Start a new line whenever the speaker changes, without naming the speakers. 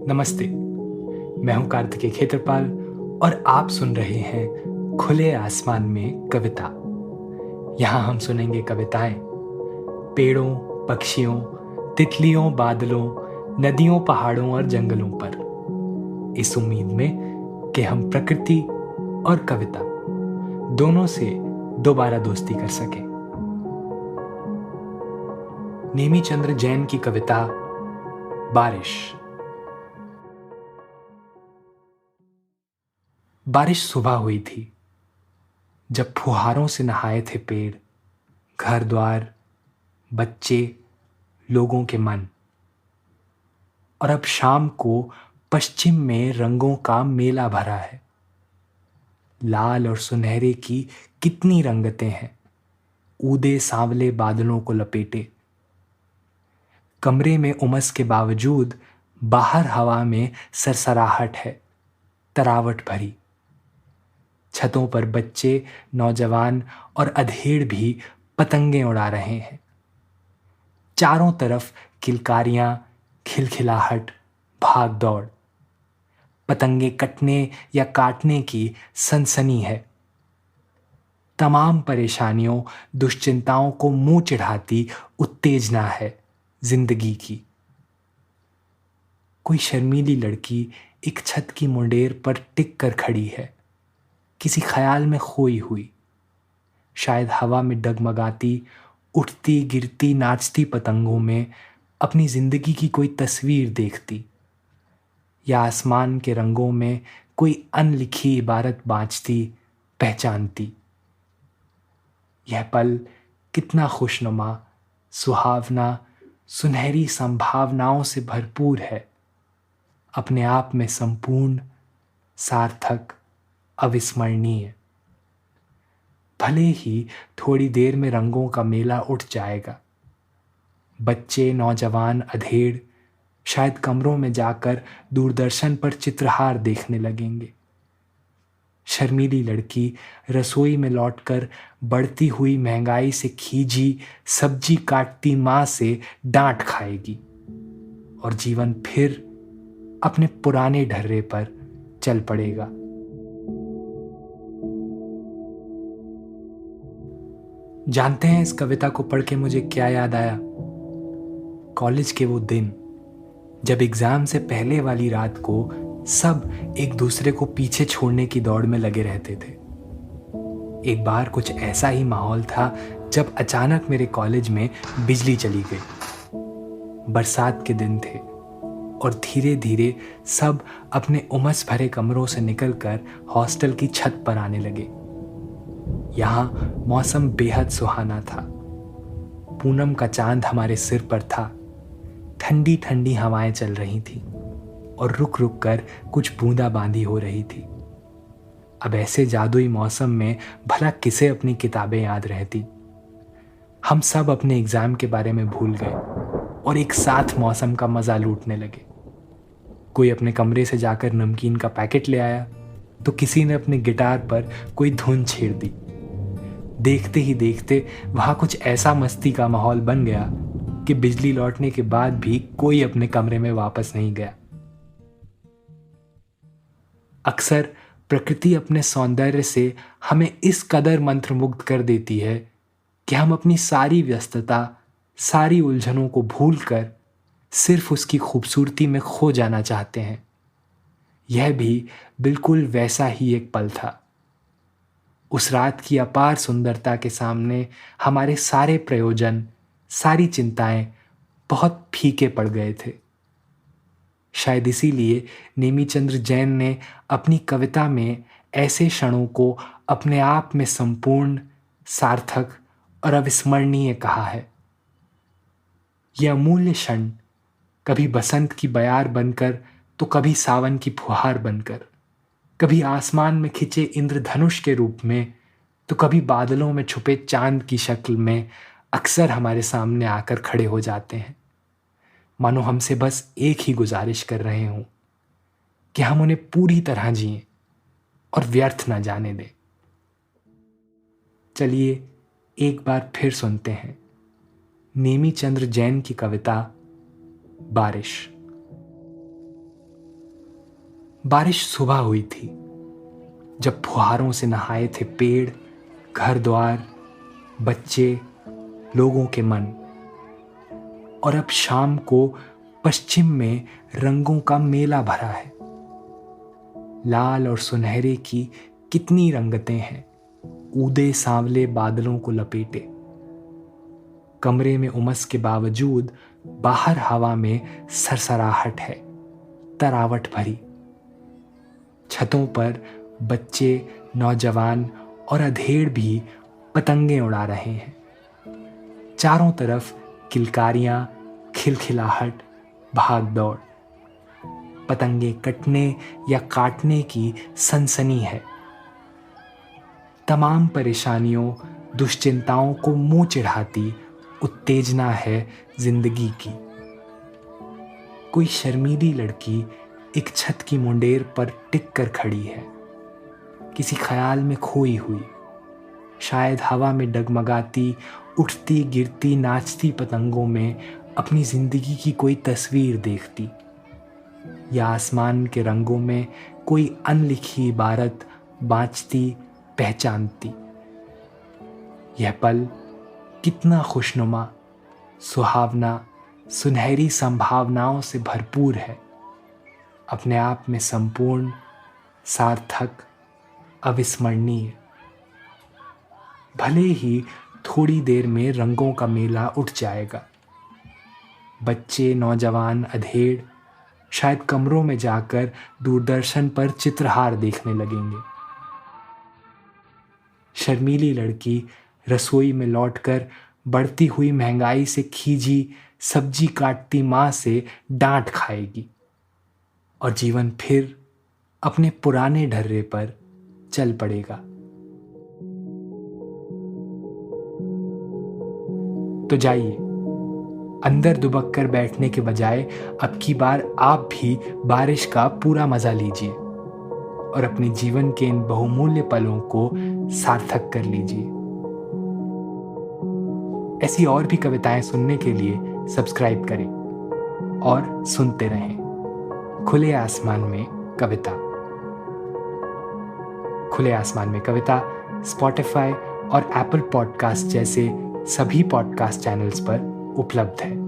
नमस्ते। मैं हूं कार्तिकेय खेत्रपाल और आप सुन रहे हैं खुले आसमान में कविता। यहां हम सुनेंगे कविताएं पेड़ों, पक्षियों, तितलियों, बादलों, नदियों, पहाड़ों और जंगलों पर, इस उम्मीद में कि हम प्रकृति और कविता दोनों से दोबारा दोस्ती कर सकें। नेमीचंद्र जैन की कविता बारिश। बारिश सुबह हुई थी, जब फुहारों से नहाए थे पेड़, घर द्वार, बच्चे, लोगों के मन। और अब शाम को पश्चिम में रंगों का मेला भरा है। लाल और सुनहरे की कितनी रंगतें हैं, ऊदे सांवले बादलों को लपेटे। कमरे में उमस के बावजूद बाहर हवा में सरसराहट है, तरावट भरी। छतों पर बच्चे, नौजवान और अधेड़ भी पतंगें उड़ा रहे हैं। चारों तरफ किलकारियां, खिलखिलाहट, भाग दौड़। पतंगे कटने या काटने की सनसनी है। तमाम परेशानियों, दुश्चिंताओं को मुंह चिढ़ाती उत्तेजना है जिंदगी की। कोई शर्मीली लड़की एक छत की मुंडेर पर टिक कर खड़ी है, किसी ख्याल में खोई हुई। शायद हवा में डगमगाती, उठती गिरती नाचती पतंगों में अपनी जिंदगी की कोई तस्वीर देखती, या आसमान के रंगों में कोई अनलिखी इबारत बाँचती, पहचानती। यह पल कितना खुशनुमा, सुहावना, सुनहरी संभावनाओं से भरपूर है, अपने आप में संपूर्ण, सार्थक, अविस्मरणीय। भले ही थोड़ी देर में रंगों का मेला उठ जाएगा। बच्चे, नौजवान, अधेड़ शायद कमरों में जाकर दूरदर्शन पर चित्रहार देखने लगेंगे। शर्मीली लड़की रसोई में लौटकर बढ़ती हुई महंगाई से खींची सब्जी काटती मां से डांट खाएगी, और जीवन फिर अपने पुराने ढर्रे पर चल पड़ेगा। जानते हैं इस कविता को पढ़ के मुझे क्या याद आया? कॉलेज के वो दिन, जब एग्जाम से पहले वाली रात को सब एक दूसरे को पीछे छोड़ने की दौड़ में लगे रहते थे। एक बार कुछ ऐसा ही माहौल था जब अचानक मेरे कॉलेज में बिजली चली गई। बरसात के दिन थे और धीरे धीरे सब अपने उमस भरे कमरों से निकलकर हॉस्टल की छत पर आने लगे। यहाँ मौसम बेहद सुहाना था। पूनम का चांद हमारे सिर पर था। ठंडी ठंडी हवाएं चल रही थी और रुक रुक कर कुछ बूंदाबांदी हो रही थी। अब ऐसे जादुई मौसम में भला किसे अपनी किताबें याद रहती। हम सब अपने एग्जाम के बारे में भूल गए और एक साथ मौसम का मजा लूटने लगे। कोई अपने कमरे से जाकर नमकीन का पैकेट ले आया, तो किसी ने अपने गिटार पर कोई धुन छेड़ दी। देखते ही देखते वहां कुछ ऐसा मस्ती का माहौल बन गया कि बिजली लौटने के बाद भी कोई अपने कमरे में वापस नहीं गया। अक्सर प्रकृति अपने सौंदर्य से हमें इस कदर मंत्रमुग्ध कर देती है कि हम अपनी सारी व्यस्तता, सारी उलझनों को भूलकर सिर्फ उसकी खूबसूरती में खो जाना चाहते हैं। यह भी बिल्कुल वैसा ही एक पल था। उस रात की अपार सुंदरता के सामने हमारे सारे प्रयोजन, सारी चिंताएं बहुत फीके पड़ गए थे। शायद इसीलिए नेमीचंद्र जैन ने अपनी कविता में ऐसे क्षणों को अपने आप में संपूर्ण, सार्थक और अविस्मरणीय कहा है। यह अमूल्य क्षण कभी बसंत की बयार बनकर, तो कभी सावन की फुहार बनकर, कभी आसमान में खिंचे इंद्रधनुष के रूप में, तो कभी बादलों में छुपे चांद की शक्ल में अक्सर हमारे सामने आकर खड़े हो जाते हैं। मानो हमसे बस एक ही गुजारिश कर रहे हों कि हम उन्हें पूरी तरह जिएं और व्यर्थ ना जाने दें। चलिए एक बार फिर सुनते हैं नेमीचंद्र जैन की कविता बारिश। बारिश सुबह हुई थी, जब फुहारों से नहाए थे पेड़, घर द्वार, बच्चे, लोगों के मन। और अब शाम को पश्चिम में रंगों का मेला भरा है। लाल और सुनहरे की कितनी रंगतें हैं, ऊदे सांवले बादलों को लपेटे। कमरे में उमस के बावजूद बाहर हवा में सरसराहट है, तरावट भरी। छतों पर बच्चे, नौजवान और अधेड़ भी पतंगे उड़ा रहे हैं। चारों तरफ किलकारियां, खिलखिलाहट, भाग दौड़। पतंगे कटने या काटने की सनसनी है। तमाम परेशानियों, दुश्चिंताओं को मुंह चिढ़ाती उत्तेजना है जिंदगी की। कोई शर्मीली लड़की एक छत की मुंडेर पर टिक कर खड़ी है, किसी ख्याल में खोई हुई। शायद हवा में डगमगाती, उठती गिरती नाचती पतंगों में अपनी जिंदगी की कोई तस्वीर देखती, या आसमान के रंगों में कोई अनलिखी इबारत बाँचती पहचानती। यह पल कितना खुशनुमा, सुहावना, सुनहरी संभावनाओं से भरपूर है, अपने आप में संपूर्ण, सार्थक, अविस्मरणीय। भले ही थोड़ी देर में रंगों का मेला उठ जाएगा। बच्चे, नौजवान, अधेड़ शायद कमरों में जाकर दूरदर्शन पर चित्रहार देखने लगेंगे। शर्मीली लड़की रसोई में लौटकर बढ़ती हुई महंगाई से खींची सब्जी काटती माँ से डांट खाएगी, और जीवन फिर अपने पुराने ढर्रे पर चल पड़ेगा। तो जाइए, अंदर दुबक कर बैठने के बजाय अब की बार आप भी बारिश का पूरा मजा लीजिए और अपने जीवन के इन बहुमूल्य पलों को सार्थक कर लीजिए। ऐसी और भी कविताएं सुनने के लिए सब्सक्राइब करें और सुनते रहें खुले आसमान में कविता। खुले आसमान में कविता स्पॉटिफाई और एप्पल पॉडकास्ट जैसे सभी पॉडकास्ट चैनल्स पर उपलब्ध है।